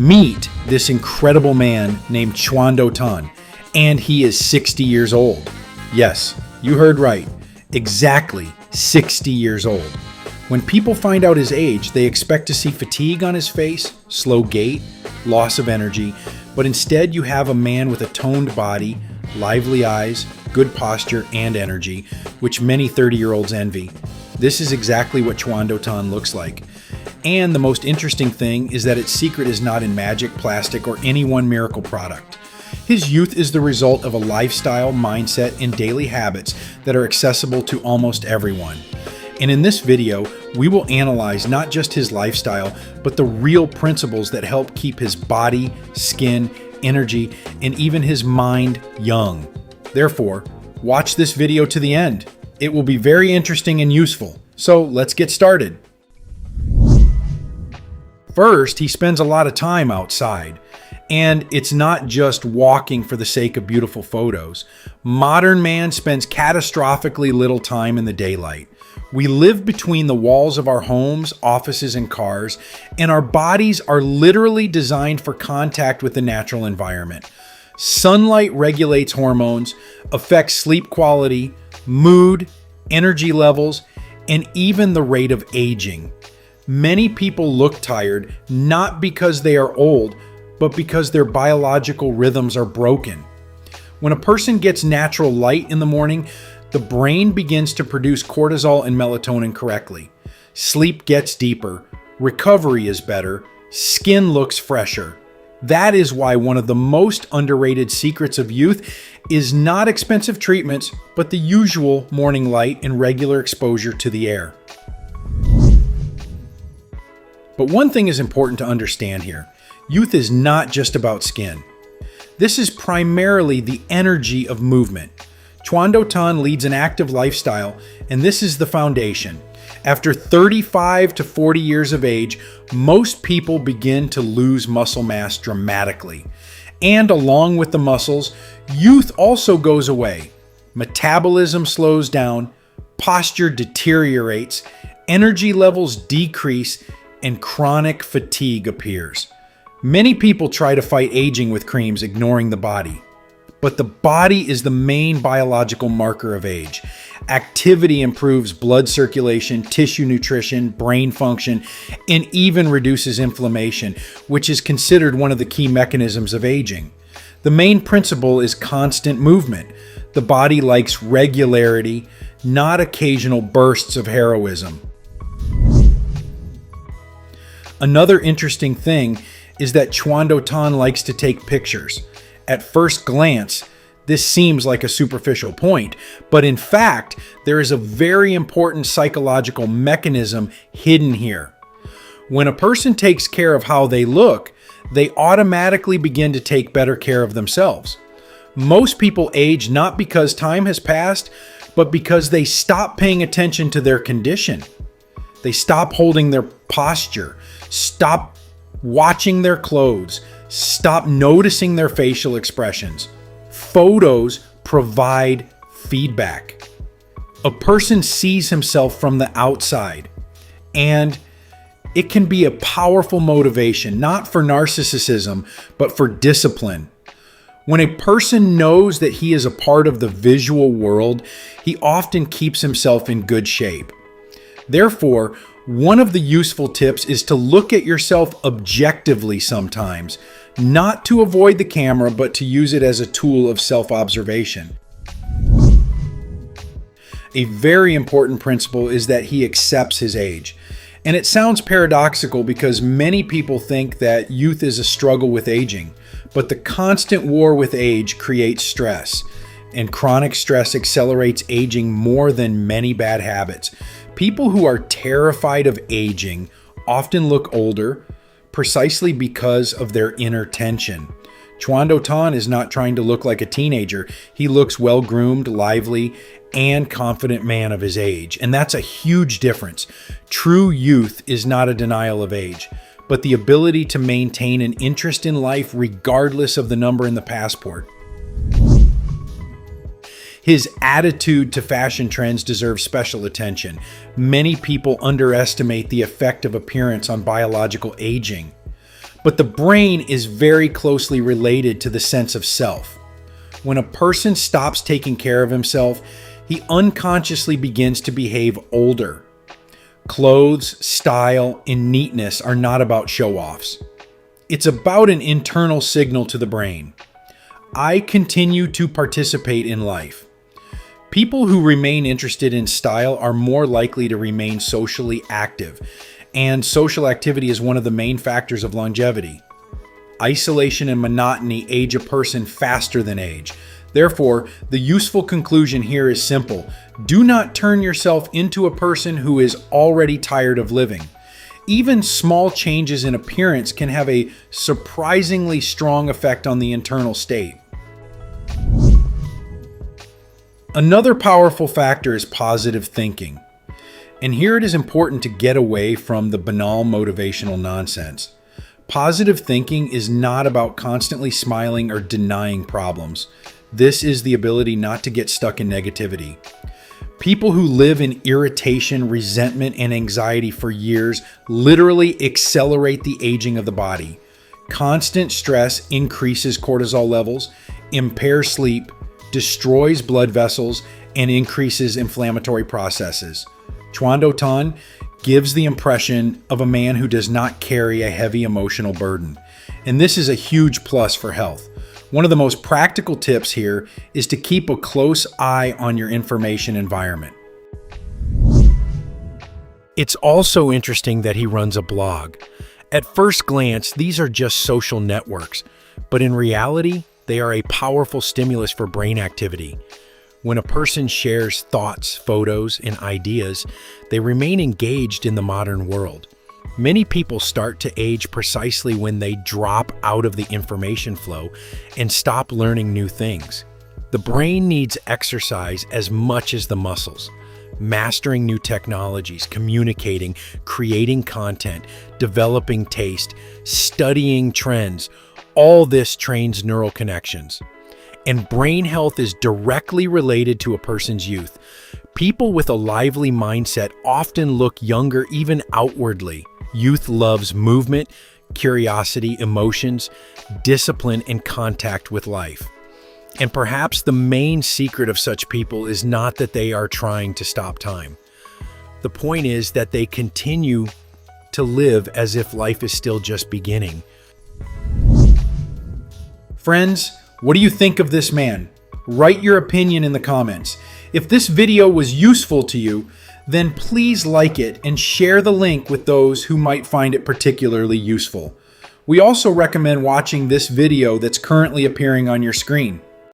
Meet this incredible man named Chuando Tan, and he is 60 years old. Yes, you heard right. Exactly 60 years old. When people find out his age, they expect to see fatigue on his face, slow gait, loss of energy, but instead you have a man with a toned body, lively eyes, good posture, and energy, which many 30-year-olds envy. This is exactly what Chuando Tan looks like. And the most interesting thing is that its secret is not in magic, plastic, or any one miracle product. His youth is the result of a lifestyle, mindset, and daily habits that are accessible to almost everyone. And in this video, we will analyze not just his lifestyle, but the real principles that help keep his body, skin, energy, and even his mind young. Therefore, watch this video to the end. It will be very interesting and useful. So let's get started. First, he spends a lot of time outside. And it's not just walking for the sake of beautiful photos. Modern man spends catastrophically little time in the daylight. We live between the walls of our homes, offices, and cars, and our bodies are literally designed for contact with the natural environment. Sunlight regulates hormones, affects sleep quality, mood, energy levels, and even the rate of aging. Many people look tired not because they are old, but because their biological rhythms are broken. When a person gets natural light in the morning, the brain begins to produce cortisol and melatonin correctly. Sleep gets deeper, recovery is better, skin looks fresher. That is why one of the most underrated secrets of youth is not expensive treatments, but the usual morning light and regular exposure to the air. But one thing is important to understand here. Youth is not just about skin. This is primarily the energy of movement. Chuando Tan leads an active lifestyle, and this is the foundation. After 35 to 40 years of age, most people begin to lose muscle mass dramatically. And along with the muscles, youth also goes away. Metabolism slows down, posture deteriorates, energy levels decrease, and chronic fatigue appears. Many people try to fight aging with creams, ignoring the body. But the body is the main biological marker of age. Activity improves blood circulation, tissue nutrition, brain function, and even reduces inflammation, which is considered one of the key mechanisms of aging. The main principle is constant movement. The body likes regularity, not occasional bursts of heroism. Another interesting thing is that Chuando Tan likes to take pictures. At first glance, this seems like a superficial point, but in fact, there is a very important psychological mechanism hidden here. When a person takes care of how they look, they automatically begin to take better care of themselves. Most people age not because time has passed, but because they stop paying attention to their condition. They stop holding their posture, stop watching their clothes, stop noticing their facial expressions. Photos provide feedback. A person sees himself from the outside, and it can be a powerful motivation, not for narcissism, but for discipline. When a person knows that he is a part of the visual world, he often keeps himself in good shape. Therefore, one of the useful tips is to look at yourself objectively sometimes, not to avoid the camera, but to use it as a tool of self-observation. A very important principle is that he accepts his age. And it sounds paradoxical because many people think that youth is a struggle with aging, but the constant war with age creates stress, and chronic stress accelerates aging more than many bad habits. People who are terrified of aging often look older precisely because of their inner tension. Chuando Tan is not trying to look like a teenager. He looks well-groomed, lively, and confident man of his age. And that's a huge difference. True youth is not a denial of age, but the ability to maintain an interest in life regardless of the number in the passport. His attitude to fashion trends deserves special attention. Many people underestimate the effect of appearance on biological aging. But the brain is very closely related to the sense of self. When a person stops taking care of himself, he unconsciously begins to behave older. Clothes, style, and neatness are not about show-offs. It's about an internal signal to the brain. I continue to participate in life. People who remain interested in style are more likely to remain socially active, and social activity is one of the main factors of longevity. Isolation and monotony age a person faster than age. Therefore, the useful conclusion here is simple. Do not turn yourself into a person who is already tired of living. Even small changes in appearance can have a surprisingly strong effect on the internal state. Another powerful factor is positive thinking. And here it is important to get away from the banal motivational nonsense. Positive thinking is not about constantly smiling or denying problems. This is the ability not to get stuck in negativity. People who live in irritation, resentment, and anxiety for years literally accelerate the aging of the body. Constant stress increases cortisol levels, impairs sleep, destroys blood vessels, and increases inflammatory processes. Chuando Tan gives the impression of a man who does not carry a heavy emotional burden. And this is a huge plus for health. One of the most practical tips here is to keep a close eye on your information environment. It's also interesting that he runs a blog. At first glance, these are just social networks, but in reality, they are a powerful stimulus for brain activity. When a person shares thoughts, photos, and ideas, they remain engaged in the modern world. Many people start to age precisely when they drop out of the information flow and stop learning new things. The brain needs exercise as much as the muscles. Mastering new technologies, communicating, creating content, developing taste, studying trends, all this trains neural connections. And brain health is directly related to a person's youth. People with a lively mindset often look younger even outwardly. Youth loves movement, curiosity, emotions, discipline, and contact with life. And perhaps the main secret of such people is not that they are trying to stop time. The point is that they continue to live as if life is still just beginning. Friends, what do you think of this man? Write your opinion in the comments. If this video was useful to you, then please like it and share the link with those who might find it particularly useful. We also recommend watching this video that's currently appearing on your screen.